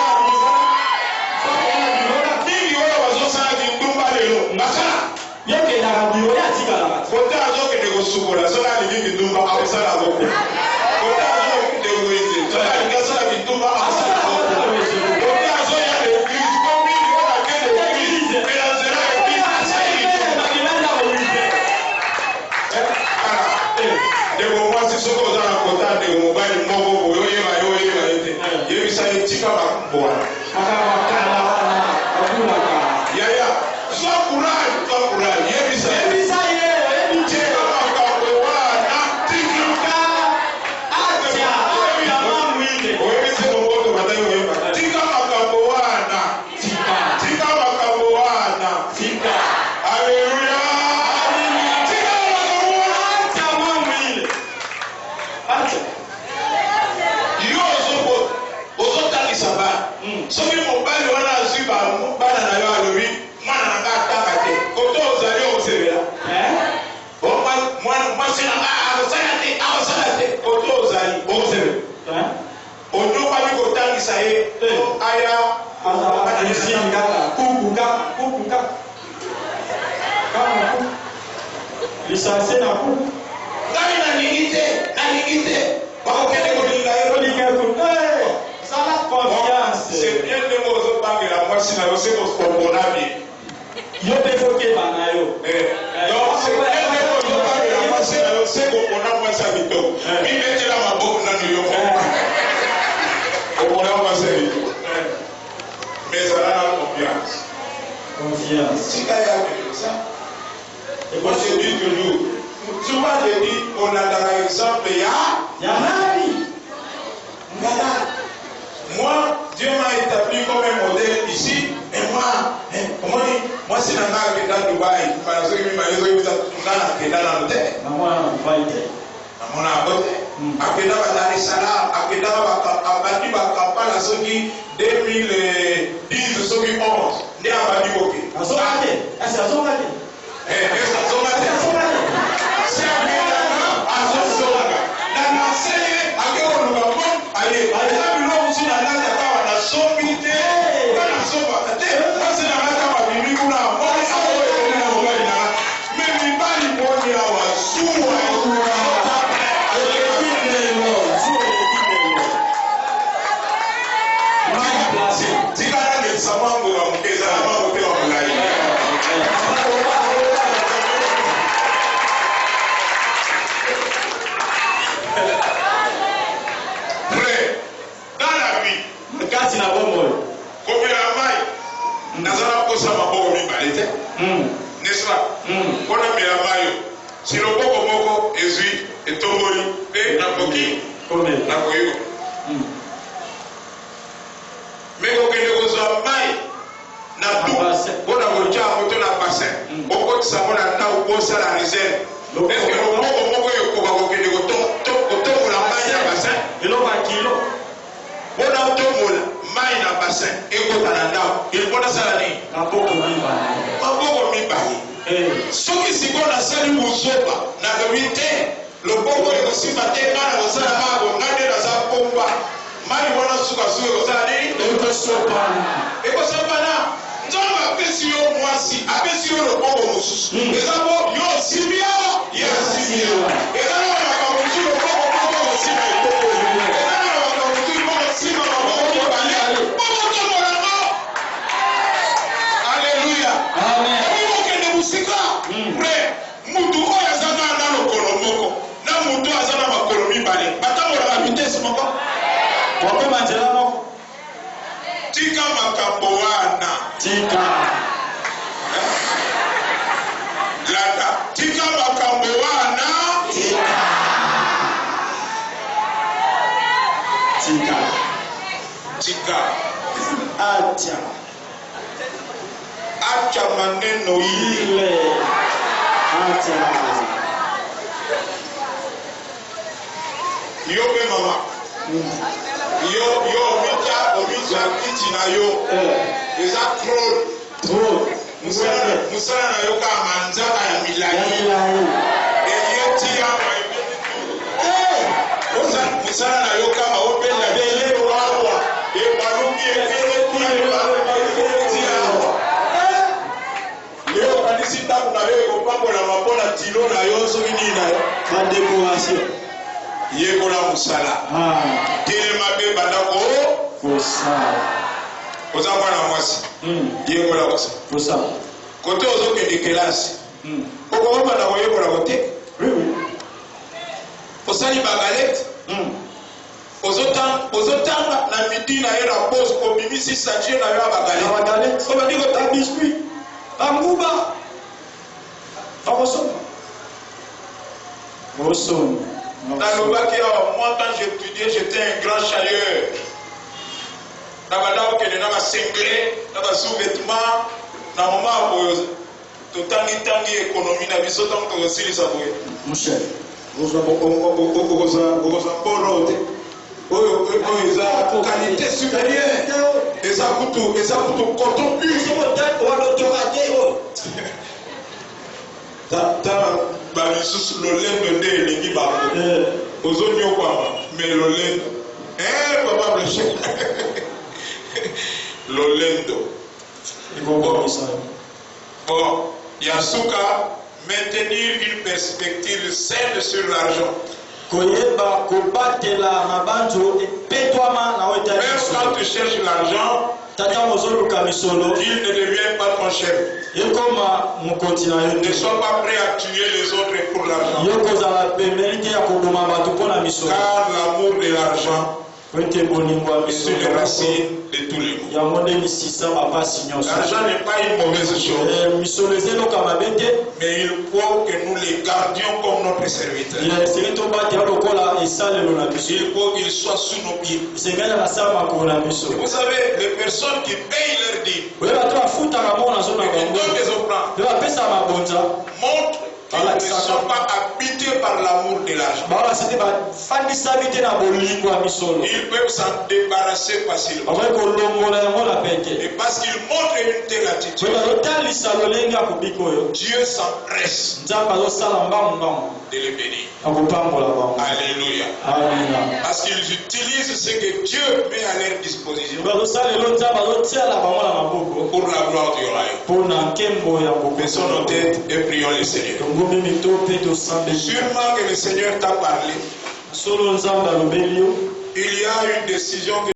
Kota azo ke nego sukola, so na ligi kitumba akusala boko. Kota azo nego izi, so na ligi kasala kitumba akusala boko. Kota azo ya l'église, komi ni wana ke l'église, melanzera l'église asayi. Nego mwasi soko zana kota nego mobile moko yo yema yete. Yebisa yetika bakubwa. Yaya, so kurai, yebisa. Soki mobali wana azwi bana na yo alobi mwana na nga atanga te koto ozali okosebela mwasi na nga akosala te koto ozali okosebela onyokami kotangisa ye aya lisanse na kuku ngai nalingi te bakokende kolinga ye c'est bien de vous autant que la moitié n'a aussi votre componable. Yo te faut que banayo. Donc c'est bien de vous autant que la moitié n'a aussi votre componable sa vito. Mi mette la ma boque dans le yoko. Componable sa vito. Mais ça a la confiance. Confiance. Si tu as ça. Et moi je dis toujours. Souvent je dis on a dans l'exemple Yanari. Moi, Dieu m'a établi comme un modèle ici, et moi c'est la marque qui est dans Dubaï. Parce que je suis dans le terre. Maman a failli. Maman a voté. Akeda va Dar es Salaam, Akeda va abandi va Kampala soki 2010 soki 11. Ndi abandi boke. Azongate. Azongate. Azongate. C'est un azongate. Dans la scène, akero lugambo, allez, si la nana kawa na sombite kana soba ate basi na nana kawa bibi kuna mbona sawo ene na mbali na mimi bali boni ya wasuwa tika na samango wa mkeza na mambo kwa mulai Kasi na bombo. Kopela mai. Nazana kosa maboko mibalete. N'est-ce pas? Kona mela mayo. Si le boko moko ezui etomboli pe na boki. Na koyo. Meko kende kozwa mai na du. Bona kocha moto na bassin. Oko tsamona na ukosa la réserve. Est-ce que le boko moko yoko ba kokende koto la mai na bassin? Elo ba kilo. Bona utomola mai na bassin ekota na ndako ilipona sala nini maboko mibale soki sikoyo nasali mozoba na lobi te loboko ekosimba te nga na kosala mako nga nde naza pomba mai wana sukasuka ekosala nini ekosopana nzambe apesi yo mwasi apesi yo loboko mosusu eza bo yo osimbi awa ye asimbi awa eza na makambo mosusu loboko moko osimba ekoko Alléluia. Amen. Mutu oyo azana na lokolo moko na mutu azana makolo mibale batambola na vitesse moko wakoma nzela moko tika makambo wana tika lata tika makambo wana tika acha maneno ile acha yo be mama yo mita ozwa kiti na yo eza trône musala na yo kaka manzaka ya milai eyeti awa musala na yo kaka obela belelo awa ebaluki ekeleti awa leo kanisi ntango na yo ekopambolama mpo na tilo na yo soki nini na yo badécoration yekola musala telema mpe bandako oza mwana mwasi yekola kosala kote ozokende kelasi okobanda koyekola kote osali bagalete ozotanga na midi na ye na pose obimisi sachet na yo ya bagalete obandi kota biskuit banguba bakosomba nalobaki awa moi quand j'étudiais j'étais un grand chailleur nabanda okende na basengle na basous-vêtement na moma boyo totangi économie na biso ntango tokosilisa boye okozwa mpolo te oyo eza qualité supérieure eza kutu coton pur bamisusu lolendo nde elingi bango ozonyokwama mais lolendo papa bleche lolendo bon yasuka maintenir une perspective saine sur l'argent koyeba kobatela mabanjo epetwama na weta même quand tu cherches l'argent tata mozoluka misolo il ne devient pas ton chef yekoma mokonzi na yo ne sois pas prêt à tuer les autres pour l'argent yokozala pembeni te ya koboma bato mpo na misolo car l'amour de l'argent ete bolingo ya est une racine de tous les maux. yango nde misisa bapasi nyonso L'argent n'est pas une mauvaise chose, misolo eza eloka mabe te mais il faut que nous les gardions comme notre serviteur. esengeli tobatela lokola esalelo na biso Il faut qu'ils soient sous nos pieds. esengeli basala makolo na biso Vous savez, les personnes qui payent leur dîme oye bato bafutaka moko na zo na et qui bango donnent des offrandes mpe bapesaka mabonza montrent qu'ils ne sont pas habités par l'amour de l'argent. balakisa te bafandisami te na bolingo ya misolo Ils peuvent s'en débarrasser facilement. bakoki kolongola yango na Et pete parce qu'ils montrent une telle attitude, oye bazotalisa lolenge ya kobika oyo Dieu s'empresse nzambe azosala mbangu de les bénir. akopambola bango Alléluia. amina Parce qu'ils utilisent ce que Dieu met à leur disposition bazosala lelo nzambe azotiala bango na maboko pour la gloire du royaume. mpo na nkembo ya Baissons nos têtes et prions le Seigneur. tongombi mito mpe tosambeli Sûrement que le Seigneur t'a parlé. solo nzambe alobeli yo Il y a une décision que